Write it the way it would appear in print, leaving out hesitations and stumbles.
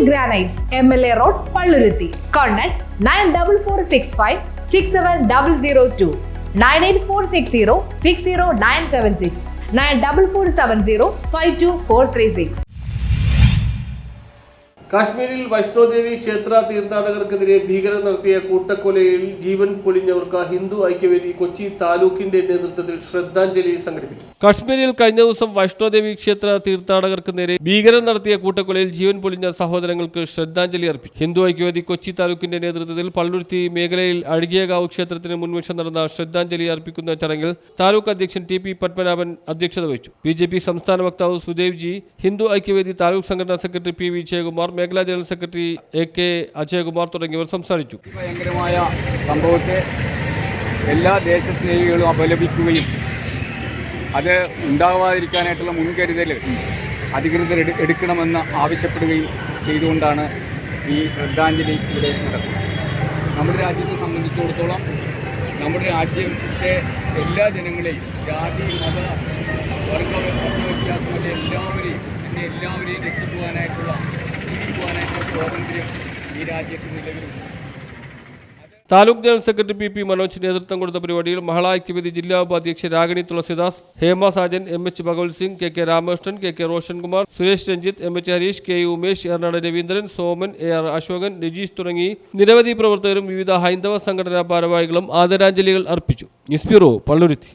Granites, MLA Road, Palluruthi. Contact 94465 67002, 98460 60976, 94470 52436. കാശ്മീരിൽ വൈഷ്ണോദേവി ക്ഷേത്ര തീർത്ഥാടകർക്കെതിരെ ഭീകരർ നടത്തിയ കൂട്ടക്കൊലയിൽ ജീവൻ പൊലിഞ്ഞവർക്ക് ഹിന്ദു ഐക്യവേദി കൊച്ചി താലൂക്കിന്റെ നേതൃത്വത്തിൽ ശ്രദ്ധാഞ്ജലി സംഘടിപ്പിച്ചു. കാശ്മീരിൽ കഴിഞ്ഞ ദിവസം വൈഷ്ണോദേവി ക്ഷേത്ര തീർത്ഥാടകർക്ക് നേരെ ഭീകരർ നടത്തിയ കൂട്ടക്കൊലയിൽ ജീവൻ പൊലിഞ്ഞ സഹോദരങ്ങൾക്ക് ശ്രദ്ധാഞ്ജലി അർപ്പിച്ചു. ഹിന്ദു ഐക്യവേദി കൊച്ചി താലൂക്കിന്റെ നേതൃത്വത്തിൽ പള്ളുരുത്തി മേഖലയിൽ അഴകിയകാവ് ക്ഷേത്രത്തിന് മുൻവശം നടന്ന ശ്രദ്ധാഞ്ജലി അർപ്പിക്കുന്ന ചടങ്ങിൽ താലൂക്ക് അധ്യക്ഷൻ ടി പി പത്മനാഭൻ അധ്യക്ഷത വഹിച്ചു. ബിജെപി സംസ്ഥാന വക്താവ് സുദേവ് ജി, ഹിന്ദു ഐക്യവേദി താലൂക്ക് സംഘടനാ സെക്രട്ടറി പി വിജയകുമാർ, മേഖലാ general secretary A K Ajayakumar തുടങ്ങിയവർ സംസാരിച്ചു. ഭയങ്കരമായ സംഭവത്തെ എല്ലാ ദേശസ്നേഹികളും അപലപിക്കുകയും അത് ഉണ്ടാകാതിരിക്കാനായിട്ടുള്ള മുൻകരുതൽ അധികൃതർ എടുക്കണമെന്ന് ആവശ്യപ്പെടുകയും ചെയ്തുകൊണ്ടാണ് ഈ ശ്രദ്ധാഞ്ജലി ഇവിടെ നടക്കുന്നത്. നമ്മുടെ രാജ്യത്തെ സംബന്ധിച്ചിടത്തോളം നമ്മുടെ രാജ്യത്തെ എല്ലാ ജനങ്ങളെയും ജാതി മത വർഗ വ്യത്യാസമല്ല എല്ലാവരെയും രക്ഷിക്കുവാനായിട്ടുള്ള സ്വാതന്ത്ര്യം ഈ രാജ്യത്ത് നിലവിലുണ്ട്. Taluk general secretary P P Manoj നേതൃത്വം കൊടുത്ത പരിപാടിയിൽ മഹിളാ ഐക്യവേദി ജില്ലാ ഉപാധ്യക്ഷ Ragini Thulasidas, Hema Sajan, M H Bhagavat Singh, K K Ramakrishnan, K K Roshankumar, Suresh Ranjith, M H Harish, K Umesh, Eranad Raveendran, Soman, A R Asokan, Rajeesh തുടങ്ങി നിരവധി പ്രവർത്തകരും വിവിധ ഹൈന്ദവ സംഘടനാ ഭാരവാഹികളും ആദരാഞ്ജലികൾ അർപ്പിച്ചു. News bureau, Palluruthy.